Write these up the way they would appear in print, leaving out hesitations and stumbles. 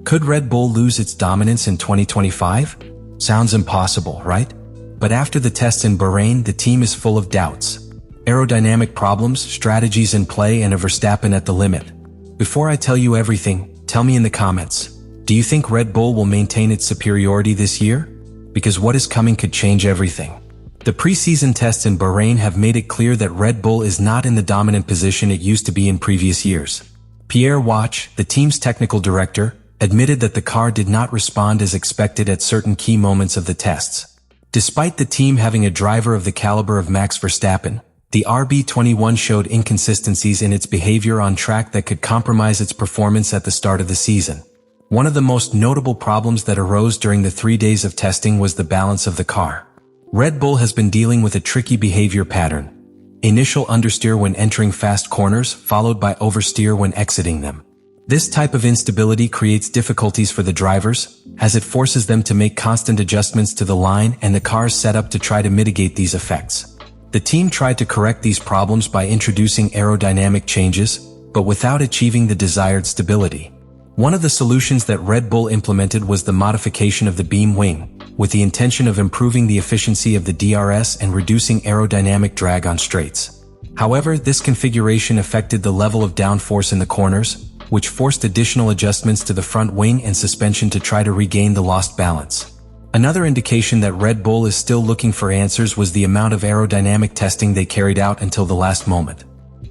Could Red Bull lose its dominance in 2025? Sounds impossible, right? But after the tests in Bahrain, the team is full of doubts. Aerodynamic problems, strategies in play, and a Verstappen at the limit. Before I tell you everything, tell me in the comments. Do you think Red Bull will maintain its superiority this year? Because what is coming could change everything. The preseason tests in Bahrain have made it clear that Red Bull is not in the dominant position it used to be in previous years. Pierre Wache, the team's technical director, admitted that the car did not respond as expected at certain key moments of the tests. Despite the team having a driver of the caliber of Max Verstappen, the RB21 showed inconsistencies in its behavior on track that could compromise its performance at the start of the season. One of the most notable problems that arose during the 3 days of testing was the balance of the car. Red Bull has been dealing with a tricky behavior pattern. Initial understeer when entering fast corners, followed by oversteer when exiting them. This type of instability creates difficulties for the drivers, as it forces them to make constant adjustments to the line and the car's setup to try to mitigate these effects. The team tried to correct these problems by introducing aerodynamic changes, but without achieving the desired stability. One of the solutions that Red Bull implemented was the modification of the beam wing, with the intention of improving the efficiency of the DRS and reducing aerodynamic drag on straights. However, this configuration affected the level of downforce in the corners, which forced additional adjustments to the front wing and suspension to try to regain the lost balance. Another indication that Red Bull is still looking for answers was the amount of aerodynamic testing they carried out until the last moment.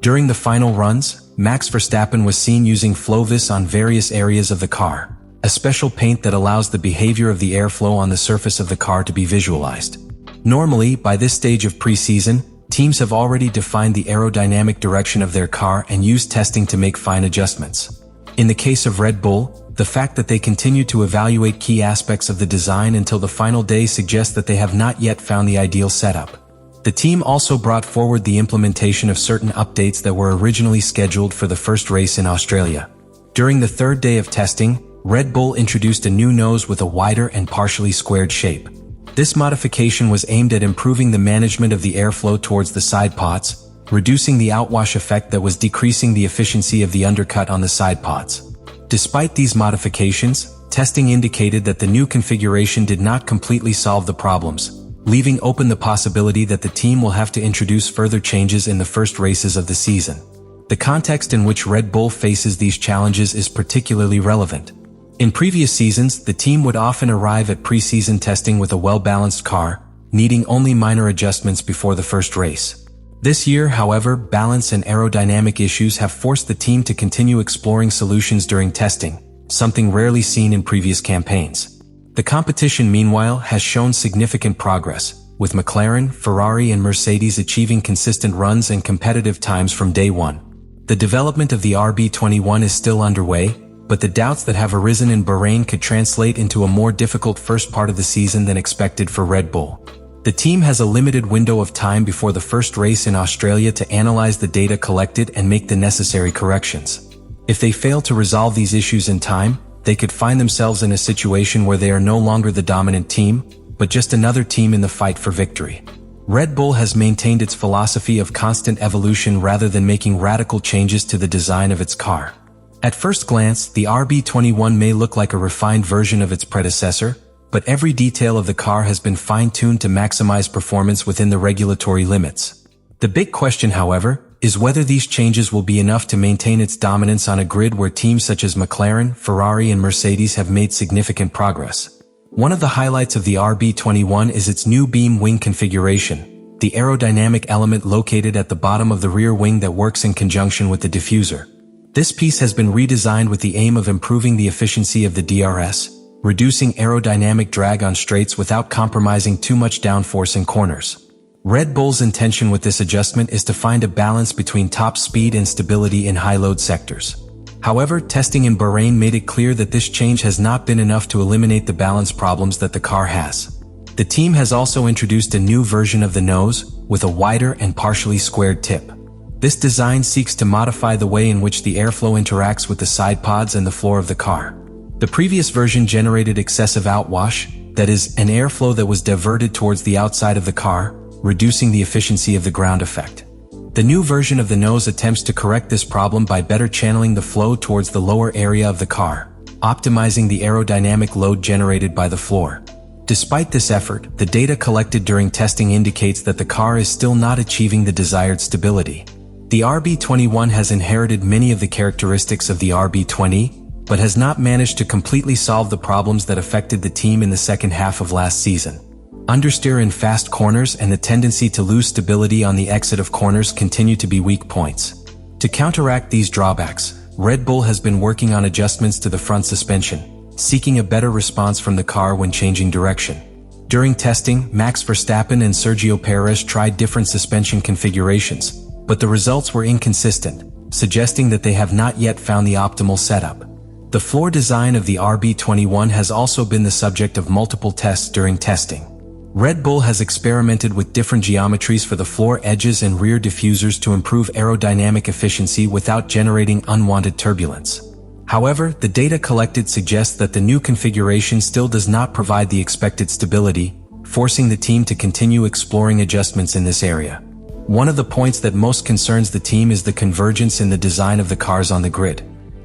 During the final runs, Max Verstappen was seen using Flovis on various areas of the car, a special paint that allows the behavior of the airflow on the surface of the car to be visualized. Normally, by this stage of preseason, teams have already defined the aerodynamic direction of their car and used testing to make fine adjustments. In the case of Red Bull, the fact that they continue to evaluate key aspects of the design until the final day suggests that they have not yet found the ideal setup. The team also brought forward the implementation of certain updates that were originally scheduled for the first race in Australia. During the third day of testing, Red Bull introduced a new nose with a wider and partially squared shape. This modification was aimed at improving the management of the airflow towards the side pods, reducing the outwash effect that was decreasing the efficiency of the undercut on the side pods. Despite these modifications, testing indicated that the new configuration did not completely solve the problems, leaving open the possibility that the team will have to introduce further changes in the first races of the season. The context in which Red Bull faces these challenges is particularly relevant. In previous seasons, the team would often arrive at preseason testing with a well-balanced car, needing only minor adjustments before the first race. This year, however, balance and aerodynamic issues have forced the team to continue exploring solutions during testing, something rarely seen in previous campaigns. The competition, meanwhile, has shown significant progress, with McLaren, Ferrari, and Mercedes achieving consistent runs and competitive times from day one. The development of the RB21 is still underway, but the doubts that have arisen in Bahrain could translate into a more difficult first part of the season than expected for Red Bull. The team has a limited window of time before the first race in Australia to analyze the data collected and make the necessary corrections. If they fail to resolve these issues in time, they could find themselves in a situation where they are no longer the dominant team, but just another team in the fight for victory. Red Bull has maintained its philosophy of constant evolution rather than making radical changes to the design of its car. At first glance, the RB21 may look like a refined version of its predecessor, but every detail of the car has been fine-tuned to maximize performance within the regulatory limits. The big question, however, is whether these changes will be enough to maintain its dominance on a grid where teams such as McLaren, Ferrari, and Mercedes have made significant progress. One of the highlights of the RB21 is its new beam wing configuration, the aerodynamic element located at the bottom of the rear wing that works in conjunction with the diffuser. This piece has been redesigned with the aim of improving the efficiency of the DRS, reducing aerodynamic drag on straights without compromising too much downforce in corners. Red Bull's intention with this adjustment is to find a balance between top speed and stability in high-load sectors. However, testing in Bahrain made it clear that this change has not been enough to eliminate the balance problems that the car has. The team has also introduced a new version of the nose, with a wider and partially squared tip. This design seeks to modify the way in which the airflow interacts with the side pods and the floor of the car. The previous version generated excessive outwash, that is, an airflow that was diverted towards the outside of the car, reducing the efficiency of the ground effect. The new version of the nose attempts to correct this problem by better channeling the flow towards the lower area of the car, optimizing the aerodynamic load generated by the floor. Despite this effort, the data collected during testing indicates that the car is still not achieving the desired stability. The RB21 has inherited many of the characteristics of the RB20, but has not managed to completely solve the problems that affected the team in the second half of last season. Understeer in fast corners and the tendency to lose stability on the exit of corners continue to be weak points. To counteract these drawbacks, Red Bull has been working on adjustments to the front suspension, seeking a better response from the car when changing direction. During testing, Max Verstappen and Sergio Perez tried different suspension configurations, but the results were inconsistent, suggesting that they have not yet found the optimal setup. The floor design of the RB21 has also been the subject of multiple tests during testing. Red Bull has experimented with different geometries for the floor edges and rear diffusers to improve aerodynamic efficiency without generating unwanted turbulence. However, the data collected suggests that the new configuration still does not provide the expected stability, forcing the team to continue exploring adjustments in this area. One of the points that most concerns the team is the convergence in the design of the cars on the grid.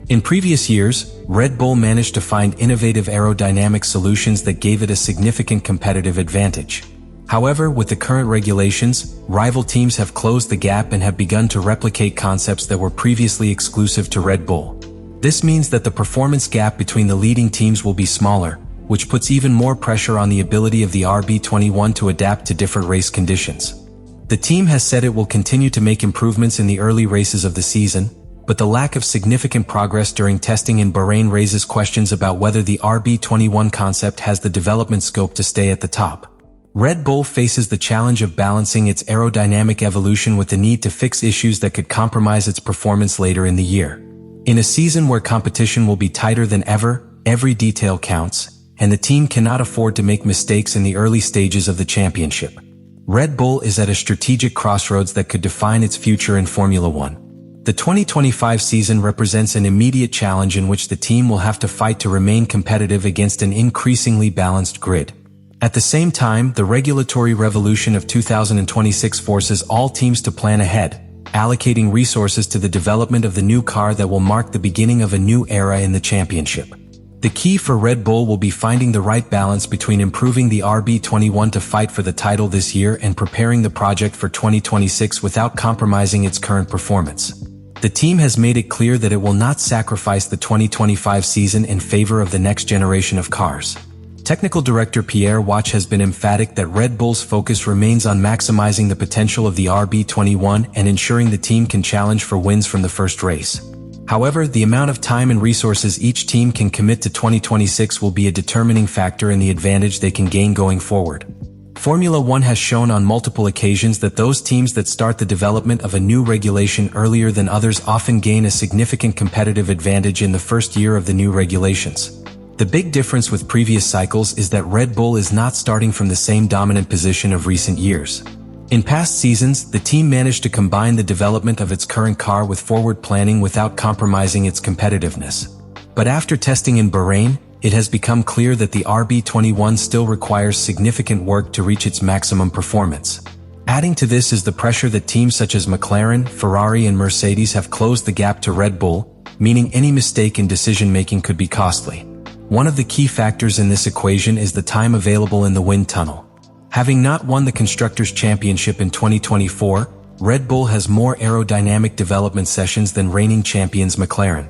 In previous years, Red Bull managed to find innovative aerodynamic solutions that gave it a significant competitive advantage. However, with the current regulations, rival teams have closed the gap and have begun to replicate concepts that were previously exclusive to Red Bull. This means that the performance gap between the leading teams will be smaller, which puts even more pressure on the ability of the RB21 to adapt to different race conditions. The team has said it will continue to make improvements in the early races of the season, but the lack of significant progress during testing in Bahrain raises questions about whether the RB21 concept has the development scope to stay at the top. Red Bull faces the challenge of balancing its aerodynamic evolution with the need to fix issues that could compromise its performance later in the year. In a season where competition will be tighter than ever, every detail counts, and the team cannot afford to make mistakes in the early stages of the championship. Red Bull is at a strategic crossroads that could define its future in Formula One. The 2025 season represents an immediate challenge in which the team will have to fight to remain competitive against an increasingly balanced grid. At the same time, the regulatory revolution of 2026 forces all teams to plan ahead, allocating resources to the development of the new car that will mark the beginning of a new era in the championship. The key for Red Bull will be finding the right balance between improving the RB21 to fight for the title this year and preparing the project for 2026 without compromising its current performance. The team has made it clear that it will not sacrifice the 2025 season in favor of the next generation of cars. Technical director Pierre Watch has been emphatic that Red Bull's focus remains on maximizing the potential of the RB21 and ensuring the team can challenge for wins from the first race. However, the amount of time and resources each team can commit to 2026 will be a determining factor in the advantage they can gain going forward. Formula One has shown on multiple occasions that those teams that start the development of a new regulation earlier than others often gain a significant competitive advantage in the first year of the new regulations. The big difference with previous cycles is that Red Bull is not starting from the same dominant position of recent years. In past seasons, the team managed to combine the development of its current car with forward planning without compromising its competitiveness. But after testing in Bahrain, it has become clear that the RB21 still requires significant work to reach its maximum performance. Adding to this is the pressure that teams such as McLaren, Ferrari and Mercedes have closed the gap to Red Bull, meaning any mistake in decision-making could be costly. One of the key factors in this equation is the time available in the wind tunnel. Having not won the Constructors' Championship in 2024, Red Bull has more aerodynamic development sessions than reigning champions McLaren.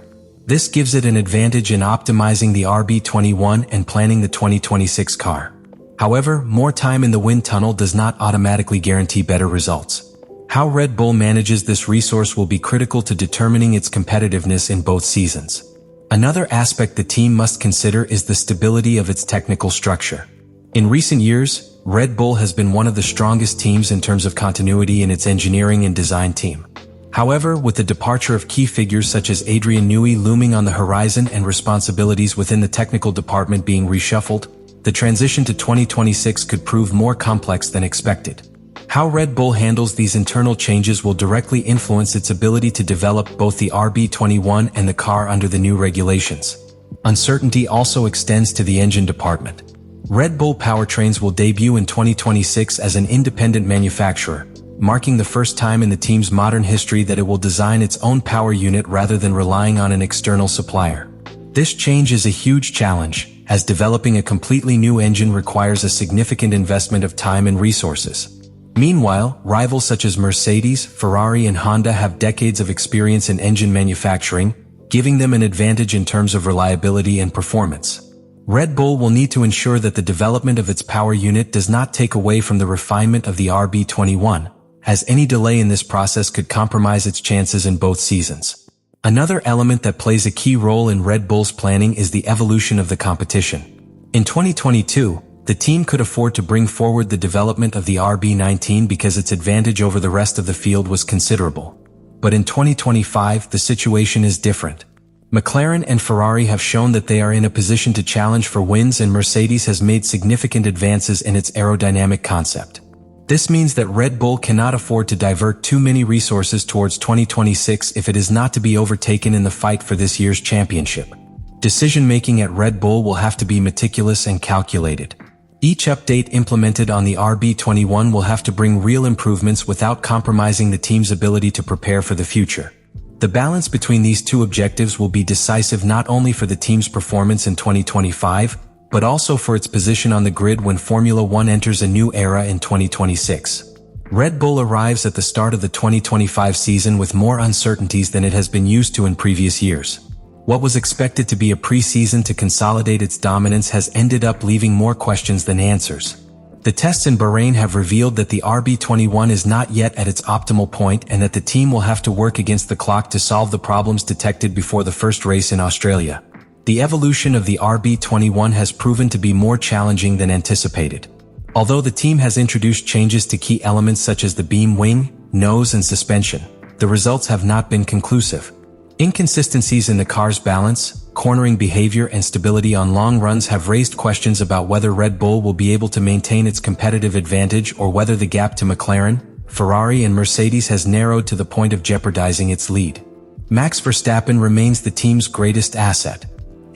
This gives it an advantage in optimizing the RB21 and planning the 2026 car. However, more time in the wind tunnel does not automatically guarantee better results. How Red Bull manages this resource will be critical to determining its competitiveness in both seasons. Another aspect the team must consider is the stability of its technical structure. In recent years, Red Bull has been one of the strongest teams in terms of continuity in its engineering and design team. However, with the departure of key figures such as Adrian Newey looming on the horizon and responsibilities within the technical department being reshuffled, the transition to 2026 could prove more complex than expected. How Red Bull handles these internal changes will directly influence its ability to develop both the RB21 and the car under the new regulations. Uncertainty also extends to the engine department. Red Bull powertrains will debut in 2026 as an independent manufacturer, marking the first time in the team's modern history that it will design its own power unit rather than relying on an external supplier. This change is a huge challenge, as developing a completely new engine requires a significant investment of time and resources. Meanwhile, rivals such as Mercedes, Ferrari and Honda have decades of experience in engine manufacturing, giving them an advantage in terms of reliability and performance. Red Bull will need to ensure that the development of its power unit does not take away from the refinement of the RB21, as any delay in this process could compromise its chances in both seasons. Another element that plays a key role in Red Bull's planning is the evolution of the competition. In 2022, the team could afford to bring forward the development of the RB19 because its advantage over the rest of the field was considerable. But in 2025, the situation is different. McLaren and Ferrari have shown that they are in a position to challenge for wins, and Mercedes has made significant advances in its aerodynamic concept. This means that Red Bull cannot afford to divert too many resources towards 2026 if it is not to be overtaken in the fight for this year's championship. Decision-making at Red Bull will have to be meticulous and calculated. Each update implemented on the RB21 will have to bring real improvements without compromising the team's ability to prepare for the future. The balance between these two objectives will be decisive not only for the team's performance in 2025, but also for its position on the grid when Formula One enters a new era in 2026. Red Bull arrives at the start of the 2025 season with more uncertainties than it has been used to in previous years. What was expected to be a pre-season to consolidate its dominance has ended up leaving more questions than answers. The tests in Bahrain have revealed that the RB21 is not yet at its optimal point and that the team will have to work against the clock to solve the problems detected before the first race in Australia. The evolution of the RB21 has proven to be more challenging than anticipated. Although the team has introduced changes to key elements such as the beam wing, nose and suspension, the results have not been conclusive. Inconsistencies in the car's balance, cornering behavior and stability on long runs have raised questions about whether Red Bull will be able to maintain its competitive advantage or whether the gap to McLaren, Ferrari and Mercedes has narrowed to the point of jeopardizing its lead. Max Verstappen remains the team's greatest asset.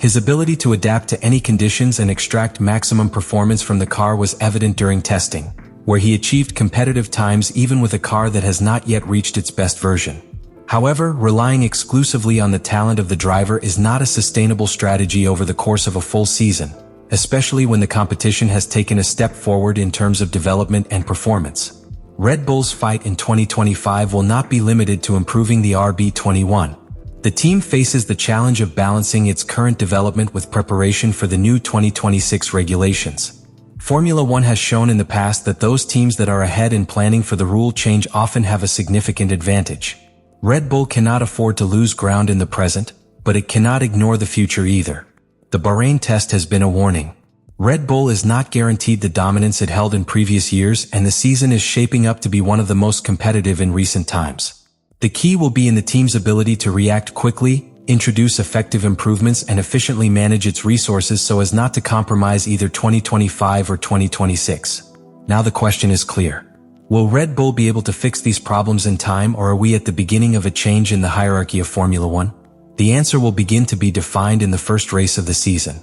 His ability to adapt to any conditions and extract maximum performance from the car was evident during testing, where he achieved competitive times even with a car that has not yet reached its best version. However, relying exclusively on the talent of the driver is not a sustainable strategy over the course of a full season, especially when the competition has taken a step forward in terms of development and performance. Red Bull's fight in 2025 will not be limited to improving the RB21. The team faces the challenge of balancing its current development with preparation for the new 2026 regulations. Formula One has shown in the past that those teams that are ahead in planning for the rule change often have a significant advantage. Red Bull cannot afford to lose ground in the present, but it cannot ignore the future either. The Bahrain test has been a warning. Red Bull is not guaranteed the dominance it held in previous years, and the season is shaping up to be one of the most competitive in recent times. The key will be in the team's ability to react quickly, introduce effective improvements and efficiently manage its resources so as not to compromise either 2025 or 2026. Now the question is clear. Will Red Bull be able to fix these problems in time, or are we at the beginning of a change in the hierarchy of Formula One? The answer will begin to be defined in the first race of the season.